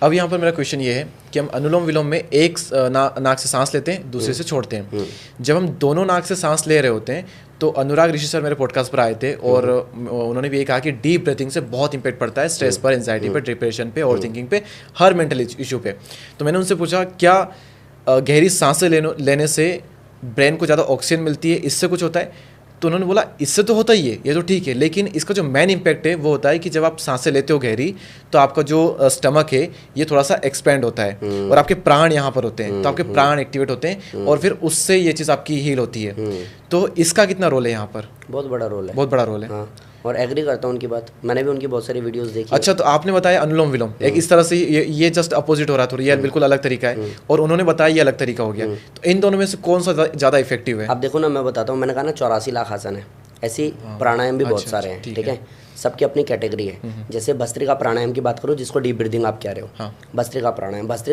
अब यहाँ पर मेरा क्वेश्चन ये है कि हम अनुलोम विलोम में एक नाक से सांस लेते हैं, दूसरे से छोड़ते हैं। जब हम दोनों नाक से सांस ले रहे होते हैं तो अनुराग ऋषि सर मेरे पॉडकास्ट पर आए थे और उन्होंने भी ये कहा कि डीप ब्रीथिंग से बहुत इंपैक्ट पड़ता है स्ट्रेस पर, एंजाइटी पर, डिप्रेशन पे, ओवर थिंकिंग पे, हर मेंटल इशू पे। तो मैंने उनसे पूछा क्या गहरी सांसें लेने से ब्रेन को ज़्यादा ऑक्सीजन मिलती है, इससे कुछ होता है? तो उन्होंने बोला इससे तो होता ही है, ये तो ठीक है, लेकिन इसका जो मेन इम्पैक्ट है वो होता है कि जब आप सांसें लेते हो गहरी तो आपका जो स्टमक है ये थोड़ा सा एक्सपेंड होता है और आपके प्राण यहाँ पर होते हैं, तो आपके प्राण एक्टिवेट होते हैं और फिर उससे ये चीज़ आपकी हील होती है। तो इसका कितना रोल है यहाँ पर? बहुत बड़ा रोल है, बहुत बड़ा रोल है। हाँ, और एग्री करता हूँ उनकी बात, मैंने भी उनकी बहुत सारी वीडियोस देखी। अच्छा, तो आपने बताया अनुलोम विलोम एक इस तरह से ये जस्ट अपोजिट हो रहा था, ये बिल्कुल अलग तरीका है, और उन्होंने बताया ये अलग तरीका हो गया। तो इन दोनों में से कौन सा ज़्यादा इफेक्टिव है? आप देखो ना, मैं बताता हूँ, मैंने कहा ना 84 लाख आसन है, ऐसी प्राणायाम भी बहुत सारे हैं, ठीक है, सबकी अपनी कैटेगरी है। जैसे भस्त्रिका प्राणायाम की बात करो, जिसको डीप ब्रीदिंग आप कह रहे हो, भस्त्रिका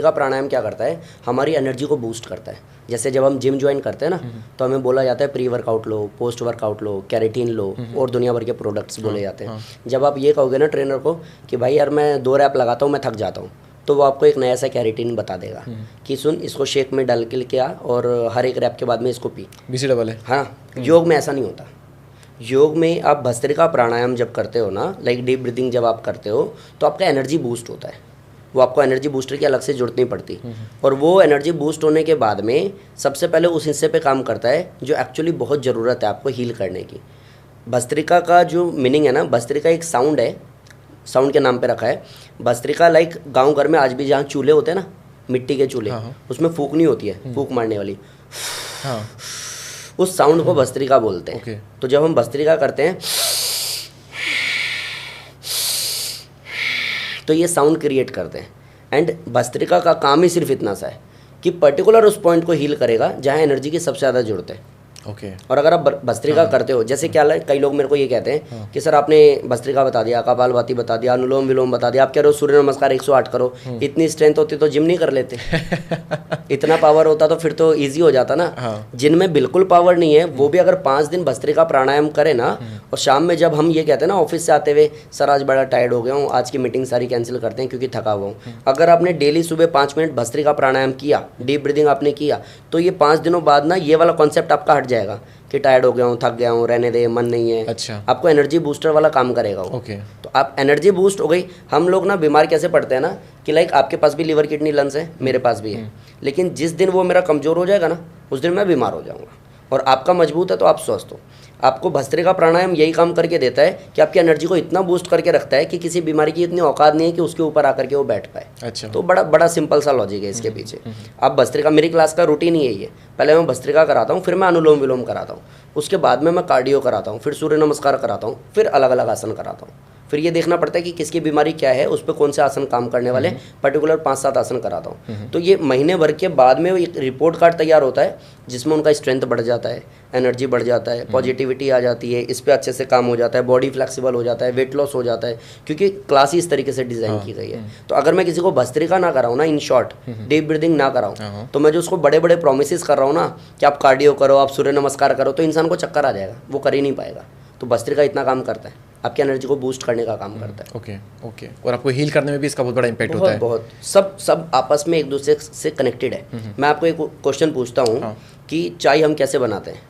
प्राणायाम क्या करता है, हमारी एनर्जी को बूस्ट करता है। जैसे जब हम जिम ज्वाइन करते हैं ना, तो हमें बोला जाता है प्री वर्कआउट लो, पोस्ट वर्कआउट लो, कैरेटीन लो, और दुनिया भर के प्रोडक्ट्स बोले जाते हैं। जब आप ये कहोगे ना ट्रेनर को कि भाई यार मैं 2 रैप लगाता हूँ, मैं थक जाता हूँ, तो वो आपको एक नया सा कैरेटीन बता देगा कि सुन, इसको शेक में डाल के आ और हर एक रैप के बाद में इसको पी। BC डबल है। हाँ, योग में ऐसा नहीं होता। योग में आप भस्त्रिका प्राणायाम जब करते हो ना, लाइक डीप ब्रीदिंग जब आप करते हो, तो आपका एनर्जी बूस्ट होता है। वो आपको एनर्जी बूस्टर की अलग से जरूरत नहीं पड़ती, और वो एनर्जी बूस्ट होने के बाद में सबसे पहले उस हिस्से पे काम करता है जो एक्चुअली बहुत ज़रूरत है आपको हील करने की। भस्त्रिका का जो मीनिंग है ना, भस्त्रिका एक साउंड है, साउंड के नाम पे रखा है भस्त्रिका। लाइक गाँव घर में आज भी जहाँ चूल्हे होते हैं ना, मिट्टी के चूल्हे, उसमें फूक नहीं होती है, फूक मारने वाली, उस साउंड को भस्त्रिका बोलते हैं। तो जब हम भस्त्रिका करते हैं तो ये साउंड क्रिएट करते हैं, एंड भस्त्रिका का काम ही सिर्फ इतना सा है कि पर्टिकुलर उस पॉइंट को हील करेगा जहाँ एनर्जी की सबसे ज़्यादा जरूरत है। और अगर आप भस्त्रिका करते हो, जैसे क्या कई लोग मेरे को ये कहते हैं कि सर आपने भस्त्रिका बता दिया, कपालभाति बता दिया, अनुलोम विलोम बता दिया, आप कह रहे हो सूर्य नमस्कार 108 करो, इतनी स्ट्रेंथ होती तो जिम नहीं कर लेते। इतना पावर होता तो फिर तो ईजी हो जाता ना। जिनमें बिल्कुल पावर नहीं है वो भी अगर 5 दिन भस्त्रिका प्राणायाम करे ना, और शाम में जब हम ये कहते हैं ना ऑफिस से आते हुए, सर आज बड़ा टायर्ड हो गया हूँ, आज की मीटिंग सारी कैंसिल करते हैं क्योंकि थका हुआ हूँ, अगर आपने डेली सुबह 5 मिनट भस्त्रिका प्राणायाम किया, डीप ब्रीदिंग आपने किया, तो ये 5 दिनों बाद ना ये वाला कॉन्सेप्ट आपका हट जाएगा कि टायर्ड हो गया हूँ, थक गया हूँ, रहने दे, मन नहीं है। अच्छा। आपको एनर्जी बूस्टर वाला काम करेगा वो। तो आप एनर्जी बूस्ट हो गई। हम लोग ना बीमार कैसे पड़ते हैं ना कि लाइक आपके पास भी लीवर किडनी लंग्स है, मेरे पास भी है, लेकिन जिस दिन वो मेरा कमज़ोर हो जाएगा ना, उस दिन मैं बीमार हो जाऊँगा, और आपका मजबूत है तो आप स्वस्थ हो। आपको भस्त्रिका प्राणायाम यही काम करके देता है कि आपकी एनर्जी को इतना बूस्ट करके रखता है कि किसी बीमारी की इतनी औकात नहीं है कि उसके ऊपर आकर के वो बैठ पाए। अच्छा। तो बड़ा बड़ा सिंपल सा लॉजिक है इसके पीछे। आप भस्त्रिका, मेरी क्लास का रूटीन ही यही है, पहले मैं भस्त्रिका कराता हूँ, फिर मैं अनुलोम विलोम कराता हूँ, उसके बाद में मैं कार्डियो कराता हूँ, फिर सूर्य नमस्कार कराता हूँ, फिर अलग अलग आसन कराता हूँ। फिर ये देखना पड़ता है कि किसकी बीमारी क्या है, उस पर कौन से आसन काम करने वाले, पर्टिकुलर 5-7 आसन कराता हूँ। तो ये महीने भर के बाद में एक रिपोर्ट कार्ड तैयार होता है जिसमें उनका स्ट्रेंथ बढ़ जाता है, एनर्जी बढ़ जाता है, पॉजिटिविटी आ जाती है, इस पर अच्छे से काम हो जाता है, बॉडी फ्लेक्सिबल हो जाता है, वेट लॉस हो जाता है, क्योंकि क्लास ही इस तरीके से डिज़ाइन की गई है। तो अगर मैं किसी को भस्त्रिका ना कराऊँ ना, इन शॉर्ट डीप ब्रीदिंग ना कराऊँ, तो मैं जो उसको बड़े बड़े प्रोमिस कर रहा हूँ ना कि आप कार्डियो करो, आप सूर्य नमस्कार करो, तो इंसान को चक्कर आ जाएगा, वो कर ही नहीं पाएगा। तो भस्त्रिका इतना काम करता है, आपकी एनर्जी को बूस्ट करने का काम करता है। ओके। और आपको हील करने में भी इसका बहुत बड़ा इम्पैक्ट होता है। बहुत सब आपस में एक दूसरे से कनेक्टेड है। मैं आपको एक क्वेश्चन पूछता हूँ कि चाय हम कैसे बनाते हैं,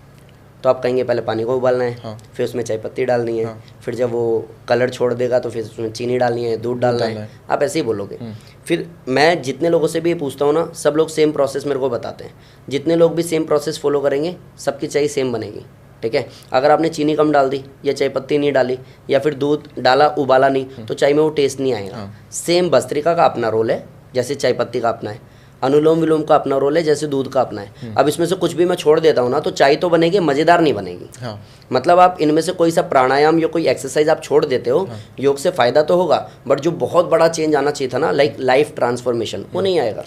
तो आप कहेंगे पहले पानी को उबालना है, फिर उसमें चाय पत्ती डालनी है, फिर जब वो कलर छोड़ देगा तो फिर उसमें चीनी डालनी है, दूध डालना है, आप ऐसे ही बोलोगे। फिर मैं जितने लोगों से भी ये पूछता हूँ ना, सब लोग सेम प्रोसेस मेरे को बताते हैं। जितने लोग भी सेम प्रोसेस फॉलो करेंगे, सबकी चाय सेम बनेगी, ठीक है। अगर आपने चीनी कम डाल दी, या चाय पत्ती नहीं डाली, या फिर दूध डाला उबाला नहीं, तो चाय में वो टेस्ट नहीं आएगा। सेम भस्त्रिका का अपना रोल है, जैसे चाय पत्ती का अपना है, अनुलोम विलोम का अपना रोल है, जैसे दूध का अपना है। अब इसमें से कुछ भी मैं छोड़ देता हूँ ना, तो चाय तो बनेगी, मज़ेदार नहीं बनेगी। मतलब आप इनमें से कोई सा प्राणायाम या कोई एक्सरसाइज आप छोड़ देते हो, योग से फ़ायदा तो होगा, बट जो बहुत बड़ा चेंज आना चाहिए था ना, लाइक लाइफ ट्रांसफॉर्मेशन, वो नहीं आएगा।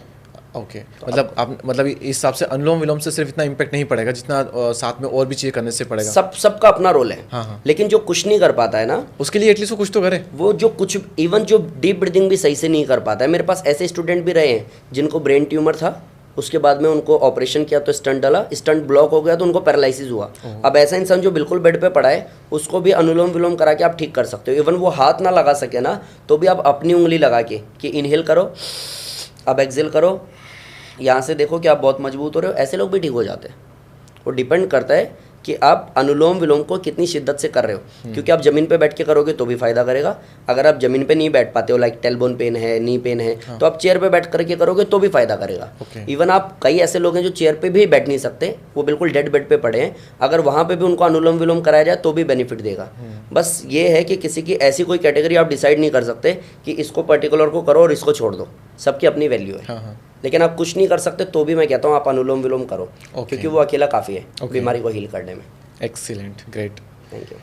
मतलब आप मतलब इस हिसाब से अनुलोम विलोम से सिर्फ इतना इम्पैक्ट नहीं पड़ेगा जितना साथ में और भी चीज़ें करने से पड़ेगा। सबका अपना रोल है। लेकिन जो कुछ नहीं कर पाता है ना, उसके लिए एटलीस्ट वो कुछ तो करे। वो जो कुछ, इवन जो डीप ब्रीदिंग भी सही से नहीं कर पाता है, मेरे पास ऐसे स्टूडेंट भी रहे हैं जिनको ब्रेन ट्यूमर था, उसके बाद में उनको ऑपरेशन किया तो स्टंट डाला, स्टंट ब्लॉक हो गया तो उनको पैरालिसिस हुआ। अब ऐसा इंसान जो बिल्कुल बेड पे पड़ा है उसको भी अनुलोम विलोम करा के आप ठीक कर सकते हो। इवन वो हाथ ना लगा सके ना तो भी आप अपनी उंगली लगा के कि इनहेल करो, अब एक्सेल करो, यहाँ से देखो कि आप बहुत मजबूत हो रहे हो, ऐसे लोग भी ठीक हो जाते हैं। वो डिपेंड करता है कि आप अनुलोम विलोम को कितनी शिद्दत से कर रहे हो, क्योंकि आप ज़मीन पे बैठ के करोगे तो भी फ़ायदा करेगा। अगर आप ज़मीन पे नहीं बैठ पाते हो, लाइक टेलबोन पेन है, नी पेन है, तो आप चेयर पे बैठ करके करोगे तो भी फ़ायदा करेगा। इवन आप कई ऐसे लोग हैं जो चेयर पे भी बैठ नहीं सकते, वो बिल्कुल डेड बेड पे पड़े हैं, अगर वहाँ पे भी उनको अनुलोम विलोम कराया जाए तो भी बेनिफिट देगा। बस ये है कि किसी की ऐसी कोई कैटेगरी आप डिसाइड नहीं कर सकते कि इसको पर्टिकुलर को करो और इसको छोड़ दो, सबकी अपनी वैल्यू है। लेकिन आप कुछ नहीं कर सकते तो भी मैं कहता हूँ आप अनुलोम विलोम करो, क्योंकि वो अकेला काफ़ी है बीमारी को हील करने में। Excellent, great, thank you.